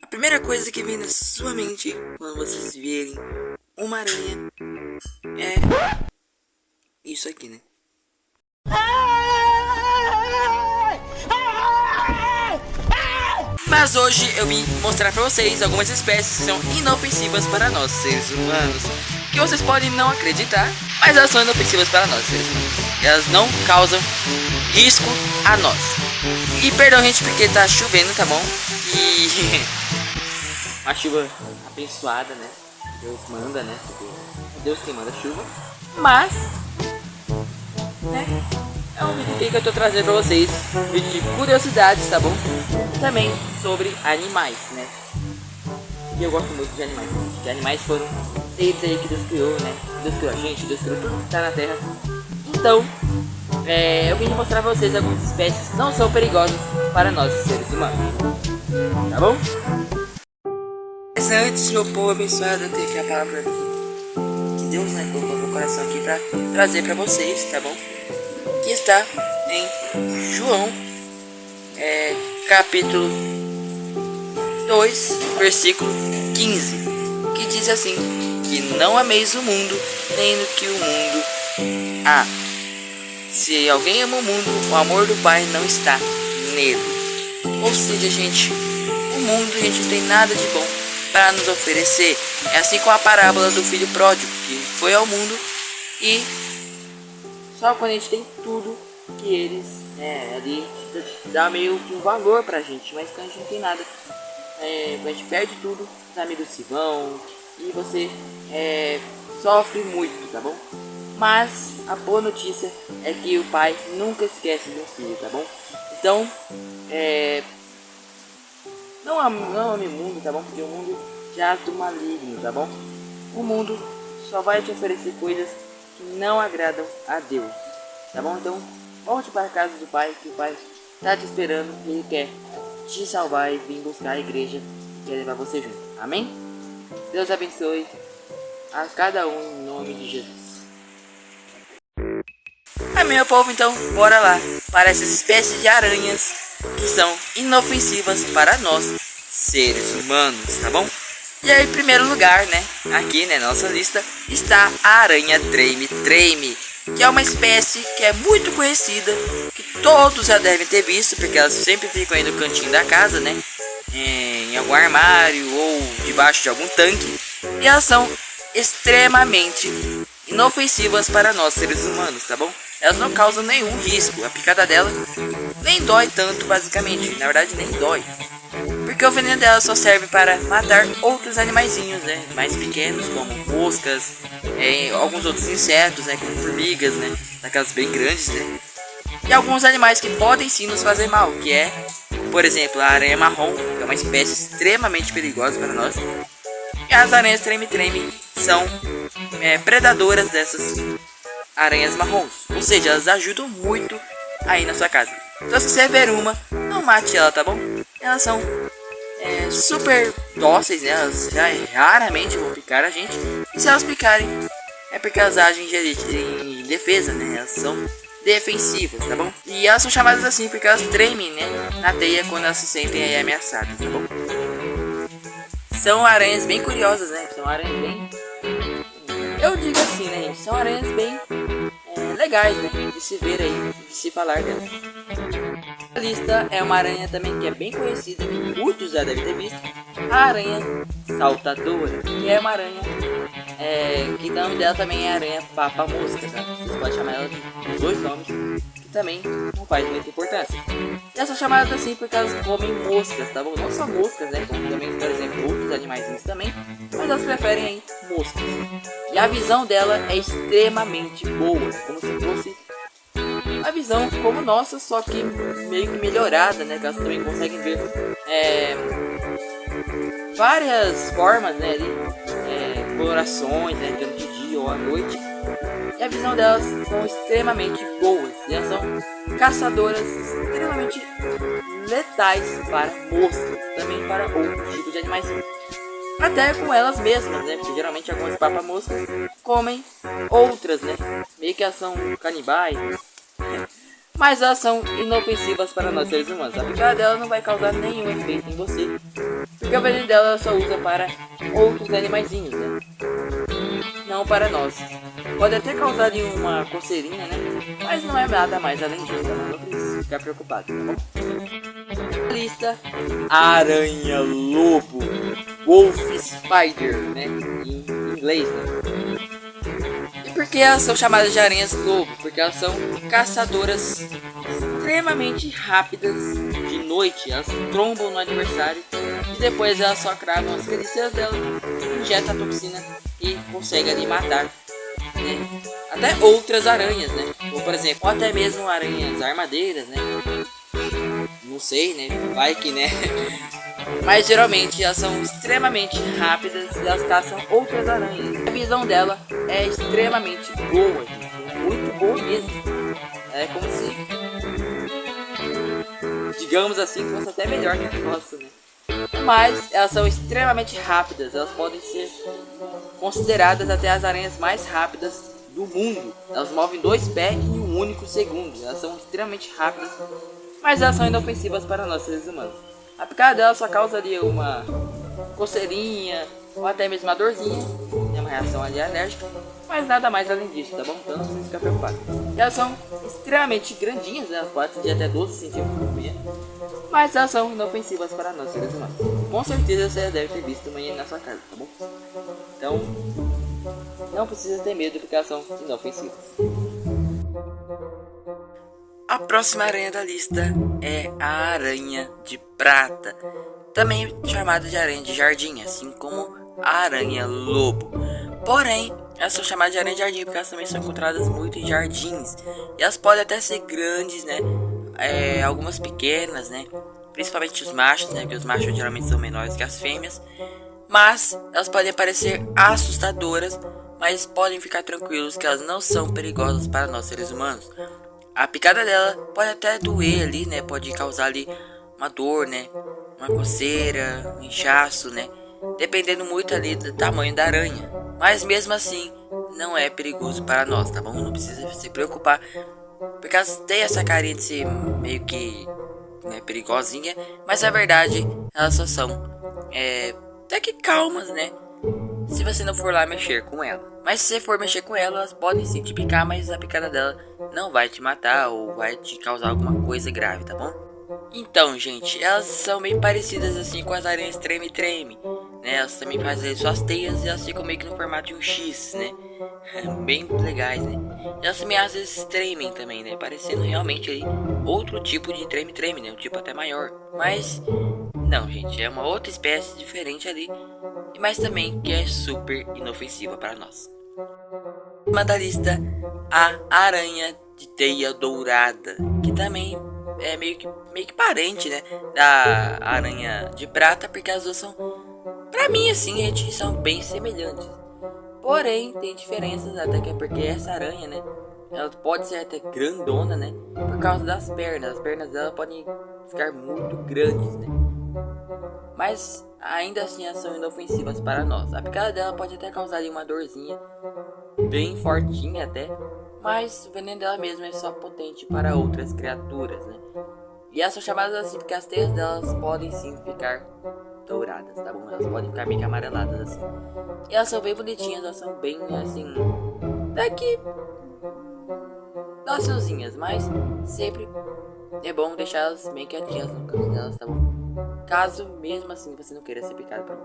A primeira coisa que vem na sua mente quando vocês verem uma aranha é isso aqui, né? Mas hoje eu vim mostrar pra vocês algumas espécies que são inofensivas para nós, seres humanos. Que vocês podem não acreditar, mas elas são inofensivas para nós, seres humanos. Elas não causam risco a nós. E perdão, gente, porque tá chovendo, tá bom? E uma chuva abençoada, né? Deus manda, né? Porque é Deus quem manda chuva. Mas, né? É um vídeo que eu tô trazendo pra vocês, um vídeo de curiosidades, tá bom? Também sobre animais, né? E eu gosto muito de animais, porque animais foram seres aí que Deus criou, né? Deus criou a gente, Deus criou tudo que tá na Terra. Então, eu vim mostrar pra vocês algumas espécies que não são perigosas para nós, seres humanos. Tá bom? Mas antes, meu povo abençoado, eu tenho aqui a palavra que Deus, né, colocou no meu coração aqui pra trazer pra vocês, tá bom? Que está em João, capítulo 2, versículo 15, que diz assim: que não ameis o mundo, nem no que o mundo há. Se alguém ama o mundo, o amor do Pai não está nele. Ou seja, gente, o mundo, gente, não tem nada de bom para nos oferecer. É assim com a parábola do filho pródigo, que foi ao mundo e só quando a gente tem tudo que eles ali dá meio que um valor pra gente, mas quando a gente não tem nada, a gente perde tudo, os amigos se vão e você sofre muito, tá bom? Mas a boa notícia é que o pai nunca esquece do filho, tá bom? Então, não ame o mundo, tá bom? Porque o mundo jaz do maligno, tá bom? O mundo só vai te oferecer coisas que não agradam a Deus, tá bom? Então, volte para a casa do Pai, que o Pai está te esperando e Ele quer te salvar e vir buscar a igreja e quer levar você junto, amém? Deus abençoe a cada um em nome de Jesus. Amém, meu povo, então bora lá para essas espécies de aranhas que são inofensivas para nós, seres humanos, tá bom? E aí, em primeiro lugar, né, aqui na nossa lista, está a aranha treme-treme, que é uma espécie que é muito conhecida, que todos já devem ter visto, porque elas sempre ficam aí no cantinho da casa, né, em algum armário ou debaixo de algum tanque, e elas são extremamente inofensivas para nós, seres humanos, tá bom? Elas não causam nenhum risco, a picada dela nem dói tanto, basicamente, na verdade nem dói. Porque o veneno dela só serve para matar outros animaizinhos, né? Mais pequenos, como moscas, alguns outros insetos, né? Como formigas, né? Daquelas bem grandes, né? E alguns animais que podem sim nos fazer mal, que é, por exemplo, a aranha marrom, que é uma espécie extremamente perigosa para nós. E as aranhas treme-treme são predadoras dessas aranhas marrons. Ou seja, elas ajudam muito aí na sua casa. Então se você ver uma, não mate ela, tá bom? Elas são super dóceis, né? Elas já raramente vão picar a gente. E se elas picarem, é porque elas agem em defesa, né? Elas são defensivas, tá bom? E elas são chamadas assim porque elas tremem, né? Na teia quando elas se sentem aí ameaçadas, tá bom? São aranhas bem curiosas, né? São aranhas bem... Eu digo assim, né, gente? São aranhas bem legais, né? De se ver aí, de se falar delas. A lista é uma aranha também que é bem conhecida, que muitos já devem ter visto. A aranha saltadora, que é uma aranha que o nome dela também é aranha papa-mosca, tá? Vocês podem chamar ela de dois nomes, que também não faz muita importância. E elas são chamadas assim porque elas comem moscas, tá bom? Não só moscas, né? Como também, por exemplo, outros animaizinhos também, mas elas preferem aí moscas. E a visão dela é extremamente boa, como se fosse a visão como nossa, só que meio que melhorada, né? Que elas também conseguem ver várias formas, né? Ali, colorações, né? Tanto de dia ou à noite. E a visão delas são extremamente boas. E elas são caçadoras extremamente letais para moscas, também para outros tipos de animais. Até com elas mesmas, né? Porque geralmente algumas papa-moscas comem outras, né? Meio que elas são canibais, né? mas elas são inofensivas para nós seres humanos. A picada dela não vai causar nenhum efeito em você, porque o veneno dela ela só usa para outros animaizinhos, né? Não para nós. Pode até causar ali uma coceirinha, né? Mas não é nada mais além disso, tá bom? Não precisa ficar preocupado, tá bom? Lista: aranha-lobo, Wolf Spider, né? Em inglês, né? E por que elas são chamadas de aranhas-lobo? Porque elas são caçadoras extremamente rápidas de noite. Elas trombam no adversário e depois elas só cravam as carícias dela, injetam a toxina e conseguem ali matar, né? Até outras aranhas, né? Ou por exemplo, ou até mesmo aranhas armadeiras, né? Não sei, né? Vai que, né? Mas geralmente elas são extremamente rápidas e elas caçam outras aranhas. A visão dela é extremamente boa, gente. Muito boa mesmo. É como se, digamos assim, fosse até melhor que a nossa, né? Mas elas são extremamente rápidas. Elas podem ser consideradas até as aranhas mais rápidas do mundo. Elas movem 2 pés em um único segundo. Elas são extremamente rápidas, mas elas são inofensivas para nós seres humanos. A picada dela só causa ali uma coceirinha ou até mesmo uma dorzinha, tem uma reação ali alérgica, mas nada mais além disso, tá bom? Então não precisa ficar preocupado. E elas são extremamente grandinhas, né? Elas podem atingir até 12 centímetros por meia, mas elas são inofensivas para nós seres humanos. Com certeza você deve ter visto uma na sua casa, tá bom? Então não precisa ter medo porque elas são inofensivas. A próxima aranha da lista é a aranha de prata, também chamada de aranha de jardim, assim como a aranha-lobo. Porém, elas são chamadas de aranha de jardim porque elas também são encontradas muito em jardins. E elas podem até ser grandes, né? Algumas pequenas, né? Principalmente os machos, né? Porque os machos geralmente são menores que as fêmeas. Mas elas podem parecer assustadoras, mas podem ficar tranquilos que elas não são perigosas para nós seres humanos. A picada dela pode até doer ali, né? Pode causar ali uma dor, né? Uma coceira, um inchaço, né? Dependendo muito ali do tamanho da aranha. Mas mesmo assim, não é perigoso para nós, tá bom? Não precisa se preocupar. Porque elas têm essa carinha de ser meio que, né, perigosinha. Mas na verdade, elas só são até que calmas, né? Se você não for lá mexer com ela. Mas se você for mexer com ela, elas podem sim te picar, mas a picada dela não vai te matar ou vai te causar alguma coisa grave, tá bom? Então, gente, elas são bem parecidas assim com as aranhas treme-treme, né? Elas também fazem suas teias e elas ficam meio que no formato de um X, né? Bem legais, né? E elas também às vezes tremem também, né? Parecendo realmente aí outro tipo de treme-treme, né? Um tipo até maior. Mas, não, gente, é uma outra espécie diferente ali, mas também que é super inofensiva para nós. Uma da lista, a aranha de teia dourada, que também é meio que parente, né, da aranha de prata, porque as duas são, pra mim assim, gente, são bem semelhantes. Porém, tem diferenças, até que é porque essa aranha, né, ela pode ser até grandona, né, por causa das pernas. As pernas dela podem ficar muito grandes, né. Mas ainda assim elas são inofensivas para nós. A picada dela pode até causar ali uma dorzinha, bem fortinha até, mas o veneno dela mesmo é só potente para outras criaturas, né? E elas são chamadas assim porque as teias delas podem sim ficar douradas, tá bom? Elas podem ficar meio que amareladas assim. E elas são bem bonitinhas, elas são bem assim, daqui docilzinhas, mas sempre é bom deixar elas bem quietinhas no canto delas, tá bom? Caso mesmo assim você não queira ser picado por mim.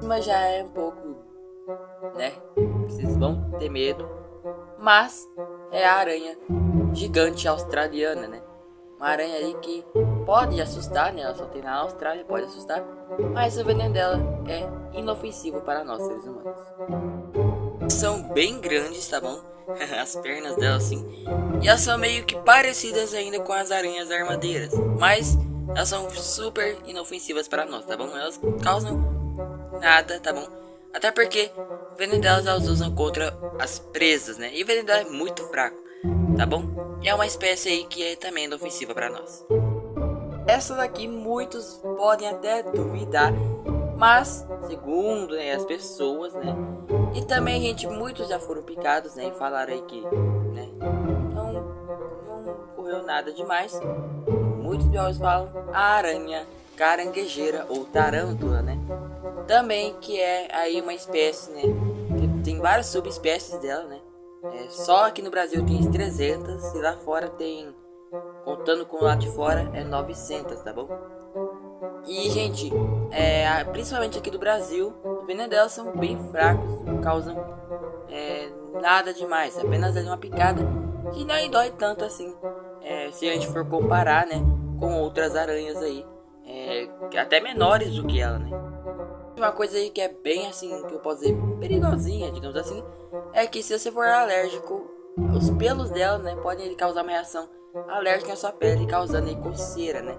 Mas já é um pouco, né? Vocês vão ter medo. Mas é a aranha gigante australiana, né? Uma aranha aí que pode assustar, né? Ela só tem na Austrália, pode assustar. Mas o veneno dela é inofensivo para nós, seres humanos. São bem grandes, tá bom? As pernas dela assim. E elas são meio que parecidas ainda com as aranhas armadeiras. Mas elas são super inofensivas para nós, tá bom? Elas causam nada, tá bom? Até porque o veneno delas elas usam contra as presas, né? E o veneno dela é muito fraco, tá bom? E é uma espécie aí que é também inofensiva para nós. Essa daqui muitos podem até duvidar, mas segundo, né, as pessoas, né? E também, gente, muitos já foram picados, né? E falaram aí que, né? Não comeu nada demais. Muitos biólogos falam a aranha caranguejeira ou tarântula, né? Também que é aí uma espécie, né? Que tem várias subespécies dela, né? Só aqui no Brasil tem 300 e lá fora tem, contando com lá de fora, é 900, tá bom? E, gente, principalmente aqui do Brasil, os venenos delas são bem fracos, não causam nada demais, apenas ali uma picada que nem dói tanto assim, se a gente for comparar, né, com outras aranhas aí, até menores do que ela, né. Uma coisa aí que é bem assim, que eu posso dizer perigosinha, digamos assim, é que se você for alérgico, os pelos dela, né, podem causar uma reação alérgica à sua pele, causando aí coceira, né.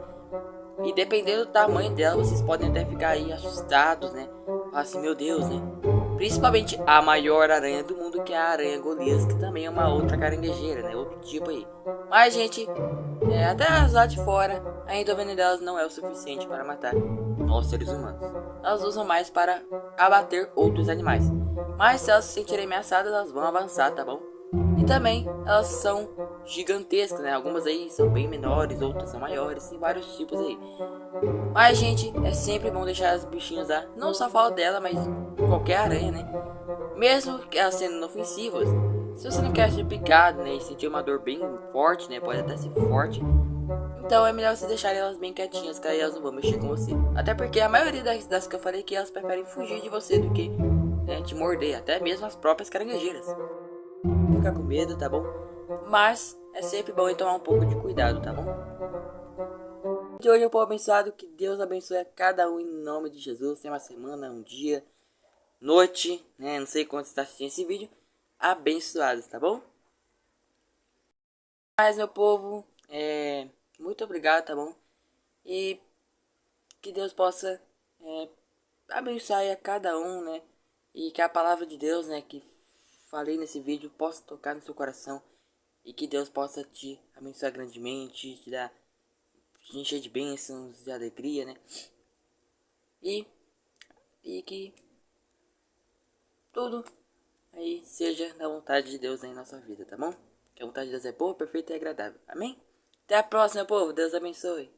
E dependendo do tamanho dela, vocês podem até ficar aí assustados, né? Falar assim, meu Deus, né? Principalmente a maior aranha do mundo, que é a aranha Golias, que também é uma outra caranguejeira, né? Outro tipo aí. Mas, gente, até as lá de fora, ainda o veneno delas não é o suficiente para matar nós seres humanos. Elas usam mais para abater outros animais. Mas se elas se sentirem ameaçadas, elas vão avançar, tá bom? E também elas são gigantescas, né? Algumas aí são bem menores, outras são maiores, tem vários tipos aí. Mas, gente, é sempre bom deixar as bichinhas lá. Não só falo dela, mas qualquer aranha, né? Mesmo que elas sendo inofensivas, se você não quer ser picado, né? E sentir uma dor bem forte, né? Pode até ser forte. Então é melhor você deixar elas bem quietinhas, que aí elas não vão mexer com você. Até porque a maioria das que eu falei aqui, elas preferem fugir de você do que te morder. Até mesmo as próprias caranguejeiras. Ficar com medo, tá bom? Mas é sempre bom tomar um pouco de cuidado, tá bom? De hoje é um povo abençoado, que Deus abençoe a cada um em nome de Jesus. Tem uma semana, um dia, noite, né? Não sei quando você está assistindo esse vídeo. Abençoados, tá bom? Mas, meu povo, muito obrigado, tá bom? E que Deus possa abençoar a cada um, né? E que a palavra de Deus, né, que falei nesse vídeo, possa tocar no seu coração. E que Deus possa te abençoar grandemente, te encher de bênçãos, de alegria, né? E que tudo aí seja da vontade de Deus aí na sua vida, tá bom? Que a vontade de Deus é boa, perfeita e agradável. Amém? Até a próxima, povo. Deus abençoe.